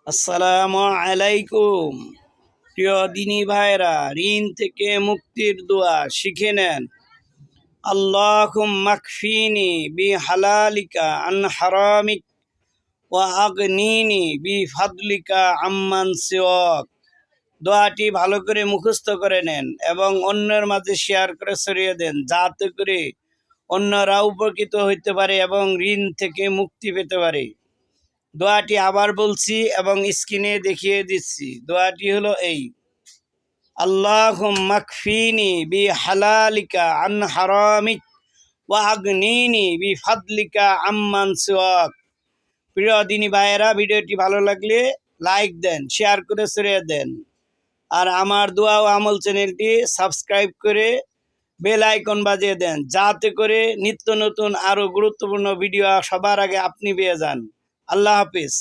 আসসালামু আলাইকুম। প্রিয় দিনী ভাইরা, ঋণ থেকে মুক্তির দোয়া শিখে নেন। আল্লাহুম্মা কফিনি বিহালালিকা আন হারামিক ওয়া আগনিনি বিফাদলিকা আম্মান সিওয়াক। দোয়াটি ভালো করে মুখস্থ করে নেন এবং অন্যের মাঝে শেয়ার করে ছড়িয়ে দেন, যাতে করে অন্যরা উপকৃত হইতে পারে এবং ঋণ থেকে মুক্তি পেতে পারে। দোয়াটি আবার বলছি এবং স্ক্রিনে দেখিয়ে দিচ্ছি। দোয়াটি হলো এই: আল্লাহুম্মা কফিনি বিহালালিকা আন হারামিক ওয়া আগনিনি বিফাদলিকা আম্মান সিওয়াক। প্রিয় দিনী ভাইয়েরা, ভিডিওটি ভালো লাগলে লাইক দেন, শেয়ার করে ছড়িয়ে দেন। আর আমার দোয়া ও আমল চ্যানেলটি সাবস্ক্রাইব করে বেল আইকন বাজিয়ে দেন, যাতে করে নিত্য নতুন আরও গুরুত্বপূর্ণ ভিডিও সবার আগে আপনি পেয়ে যান। আল্লাহ হাফিজ।